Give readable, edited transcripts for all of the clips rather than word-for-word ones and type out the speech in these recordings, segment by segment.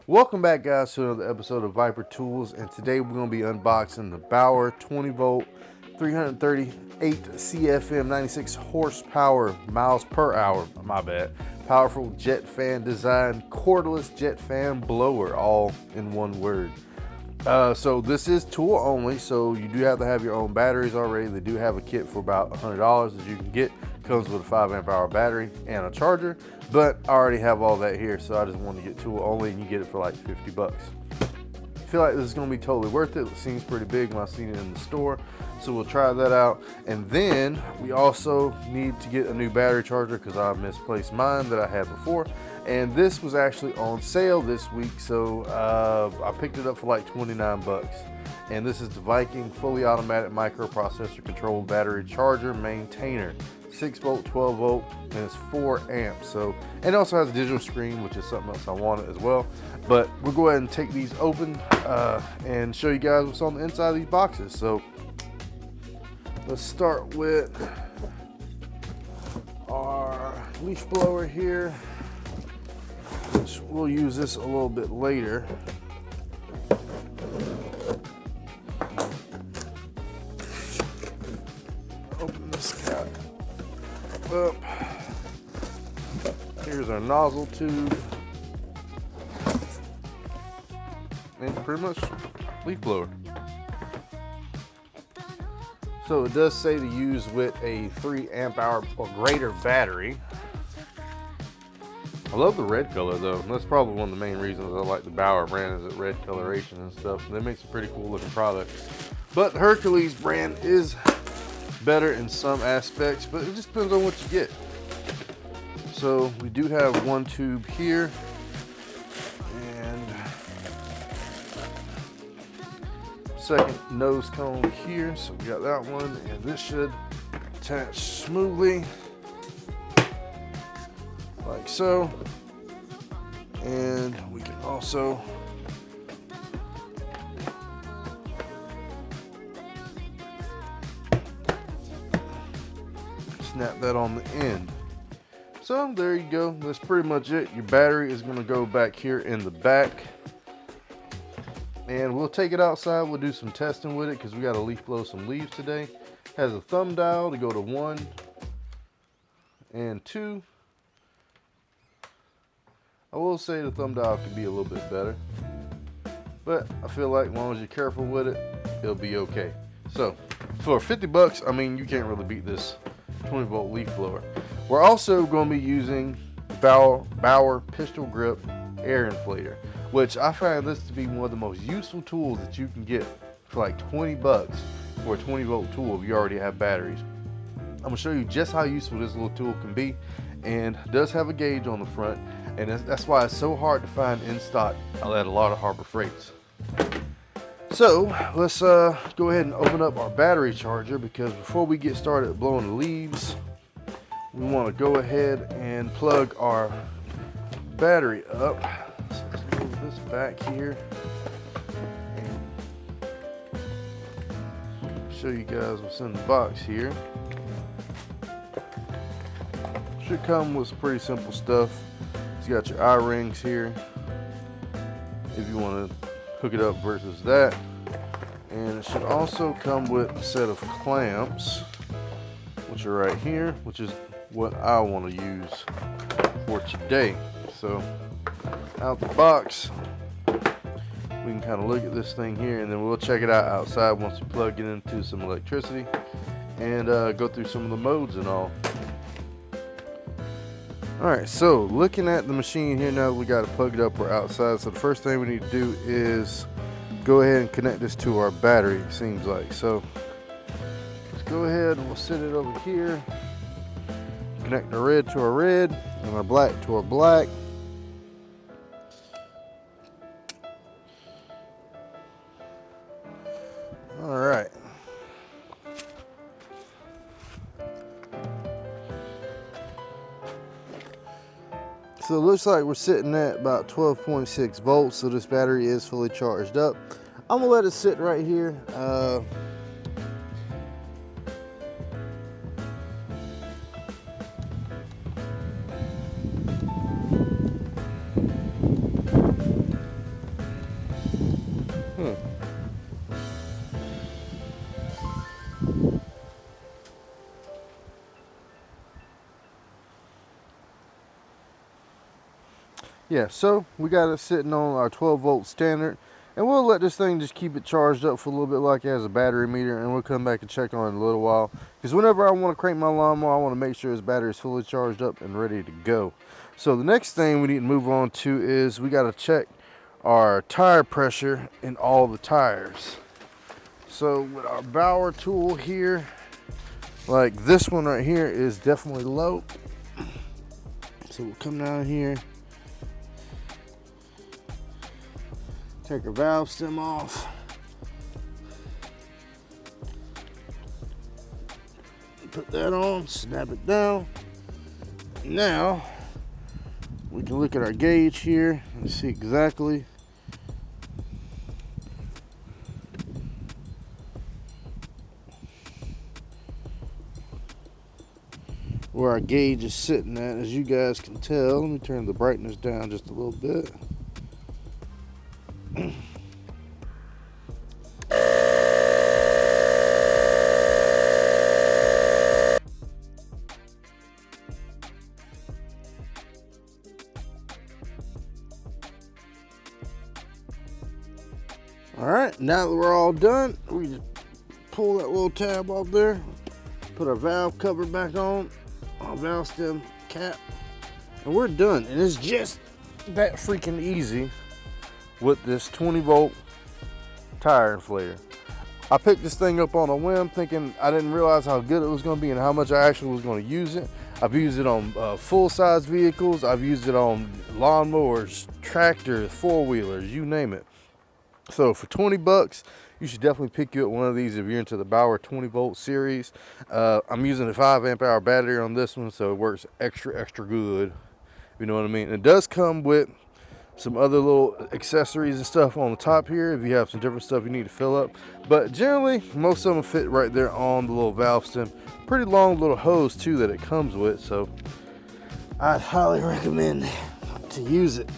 Welcome back, guys, to another episode of Viper Tools, and today we're going to be unboxing the Bauer 20 volt 338 CFM 96 horsepower miles per hour, powerful jet fan design cordless jet fan blower, all in one word. So this is tool only, so you do have to have your own batteries already. They do have a kit for about $100 that you can get. Comes with a 5 amp hour battery and a charger, but I already have all that here, so I just want to get tool only, and you get it for like 50 bucks. I feel like this is going to be totally worth it. It seems pretty big when I seen it in the store, so we'll try that out. And then we also need to get a new battery charger because I misplaced mine that I had before, and this was actually on sale this week, so I picked it up for like 29 bucks. And this is the Viking fully automatic microprocessor controlled battery charger maintainer. 6 volt, 12 volt, and it's 4 amps. So, and it also has a digital screen, which is something else I wanted as well. But we'll go ahead and take these open and show you guys what's on the inside of these boxes. So let's start with our leaf blower here, which we'll use this a little bit later. Open this guy up. Here's our nozzle tube, and pretty much leaf blower. So it does say to use with a 3 amp hour or greater battery. I love the red color though. That's probably one of the main reasons I like the Bauer brand, is that red coloration and stuff. They make some pretty cool looking products. But the Hercules brand is better in some aspects, but it just depends on what you get. So we do have one tube here, and second nose cone here, so we got that one, and this should attach smoothly like so. And we can also snap that on the end. So there you go. That's pretty much it. Your battery is going to go back here in the back, and we'll take it outside. We'll do some testing with it because we got to leaf blow some leaves today. Has a thumb dial to go to 1 and 2. I will say the thumb dial could be a little bit better, but I feel like as long as you're careful with it, it'll be okay. So for 50 bucks, I mean, you can't really beat this 20 volt leaf blower. We're also going to be using Bauer Pistol Grip Tire Inflator, which I find this to be one of the most useful tools that you can get for like 20 bucks for a 20 volt tool if you already have batteries. I'm going to show you just how useful this little tool can be, and it does have a gauge on the front, and that's why it's so hard to find in stock at a lot of Harbor Freights. So let's go ahead and open up our battery charger, because before we get started blowing the leaves, we want to go ahead and plug our battery up. So let's move this back here and show you guys what's in the box here. Should come with some pretty simple stuff. It's got your eye rings here if you want to hook it up versus that, and it should also come with a set of clamps, which are right here, which is what I want to use for today. So out the box, we can kind of look at this thing here, and then we'll check it out outside once we plug it into some electricity and go through some of the modes and all. Alright, so looking at the machine here now that we got it plugged up, we're outside. So the first thing we need to do is go ahead and connect this to our battery, it seems like. So let's go ahead and we'll set it over here. Connect our red to our red and our black to our black. Alright. So it looks like we're sitting at about 12.6 volts, so this battery is fully charged up. I'm gonna let it sit right here. yeah, so we got it sitting on our 12-volt standard, and we'll let this thing just keep it charged up for a little bit like it has a battery meter, and we'll come back and check on it in a little while. Because whenever I want to crank my lawnmower, I want to make sure his battery is fully charged up and ready to go. So the next thing we need to move on to is we got to check our tire pressure in all the tires. So with our Bauer tool here, like this one right here is definitely low. So we'll come down here, take our valve stem off, put that on, snap it down. Now we can look at our gauge here and see exactly where our gauge is sitting at. As you guys can tell, let me turn the brightness down just a little bit. All right, now that we're all done, we just pull that little tab off there, put our valve cover back on, our valve stem cap, and we're done. And it's just that freaking easy with this 20-volt tire inflator. I picked this thing up on a whim, thinking I didn't realize how good it was going to be and how much I actually was going to use it. I've used it on full-size vehicles. I've used it on lawnmowers, tractors, four-wheelers, you name it. So for 20 bucks, you should definitely pick you up one of these if you're into the Bauer 20-volt series. I'm using a 5 amp hour battery on this one, so it works extra good, you know what I mean. And it does come with some other little accessories and stuff on the top here if you have some different stuff you need to fill up. But generally, most of them fit right there on the little valve stem. Pretty long little hose too that it comes with, so I'd highly recommend to use it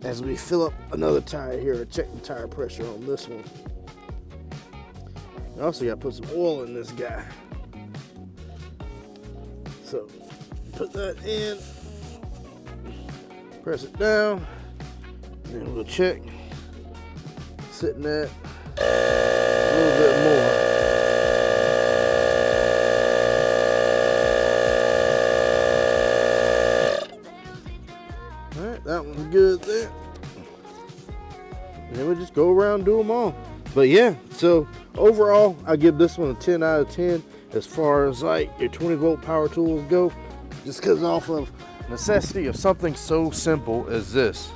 as we fill up another tire here or check the tire pressure on this one. I also got to put some oil in this guy. So put that in, press it down, and we'll check. Sitting at a little bit more. All right, that one's good there. And then we just go around and do them all. But yeah, so overall, I give this one a 10 out of 10 as far as like your 20-volt power tools go, just because off of necessity of something so simple as this.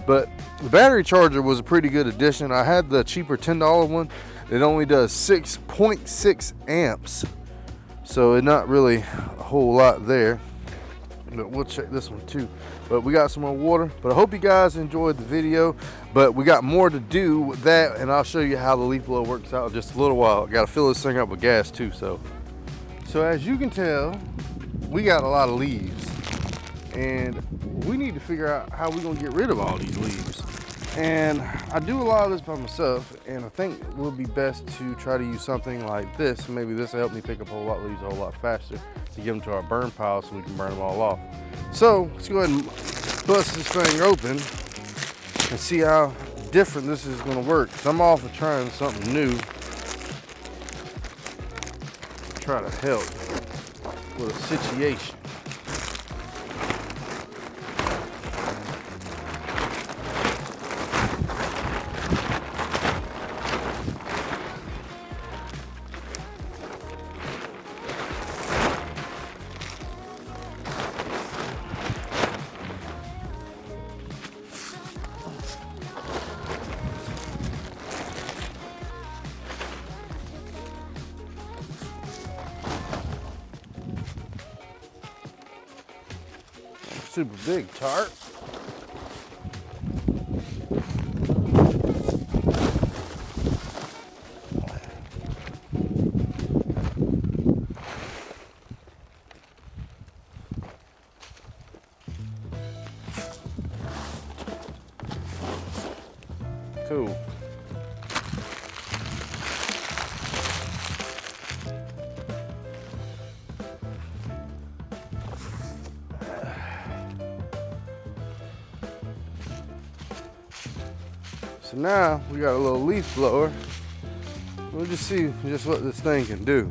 But the battery charger was a pretty good addition. I had the cheaper $10 one. It only does 6.6 amps, so it's not really a whole lot there. But we'll check this one too. But we got some more water. But I hope you guys enjoyed the video. But we got more to do with that, and I'll show you how the leaf blower works out in just a little while. I gotta fill this thing up with gas too. So as you can tell, we got a lot of leaves, and we need to figure out how we're gonna get rid of all these leaves. And I do a lot of this by myself, and I think it would be best to try to use something like this. Maybe this will help me pick up a whole lot of leaves a whole lot faster to give them to our burn pile so we can burn them all off. So let's go ahead and bust this thing open and see how different this is going to work. So I'm off of trying something new. Try to help with a situation. Super big tarp. Cool. So now we got a little leaf blower. We'll just see just what this thing can do.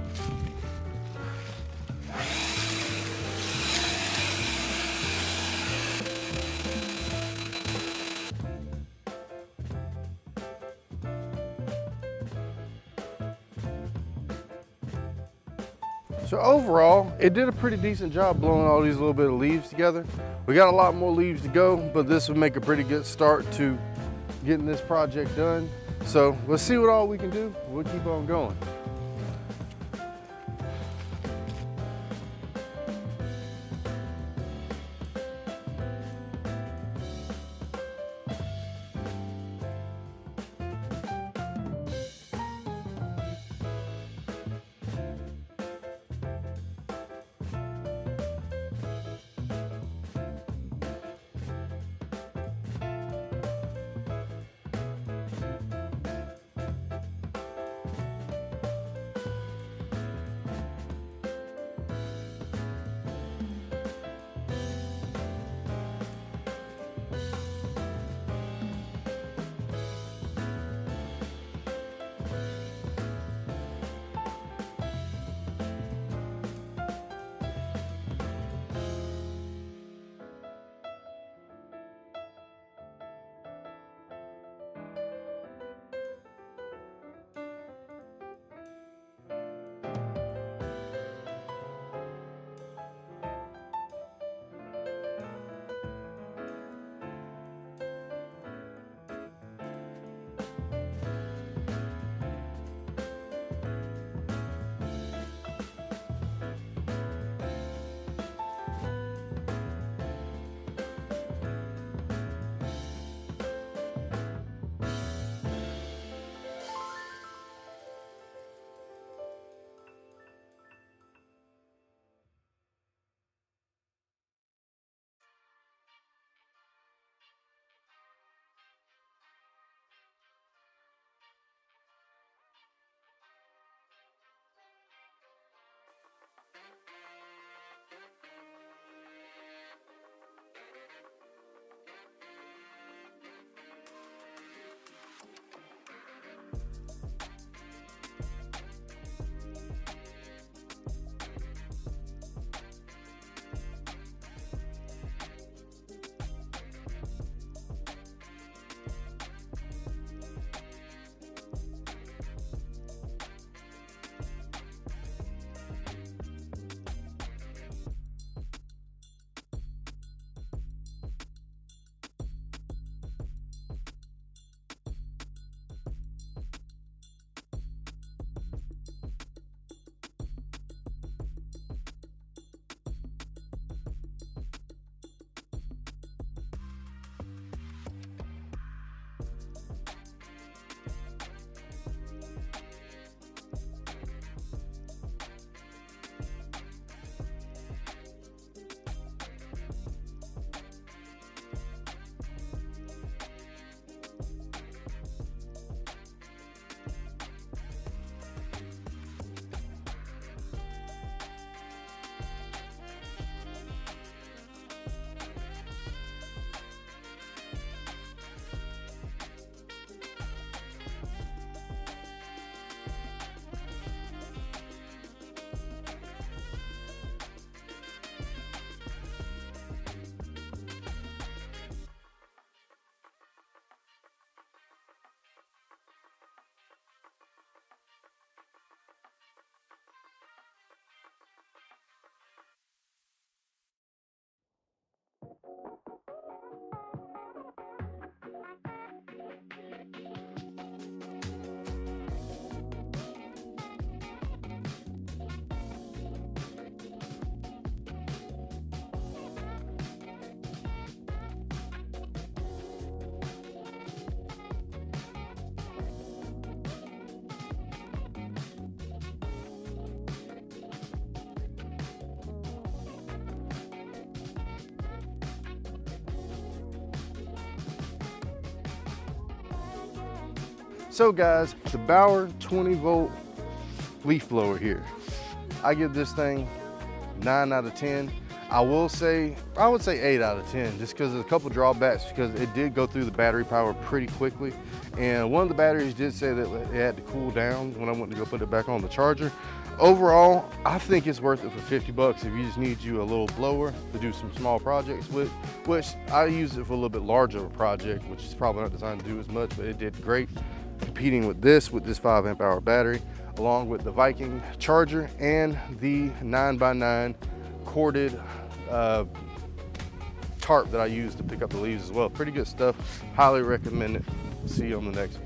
So overall, it did a pretty decent job blowing all these little bit of leaves together. We got a lot more leaves to go, but this would make a pretty good start to getting this project done. So let's see what all we can do. We'll keep on going. So guys, the Bauer 20 volt leaf blower here. I give this thing 9 out of 10. I would say 8 out of 10, just because there's a couple drawbacks, because it did go through the battery power pretty quickly. And one of the batteries did say that it had to cool down when I went to go put it back on the charger. Overall, I think it's worth it for 50 bucks if you just need you a little blower to do some small projects with, which I use it for a little bit larger of a project, which is probably not designed to do as much, but it did great competing with this 5 amp hour battery, along with the Viking charger and the 9x9 corded tarp that I use to pick up the leaves as well. Pretty good stuff. Highly recommend it. See you on the next one.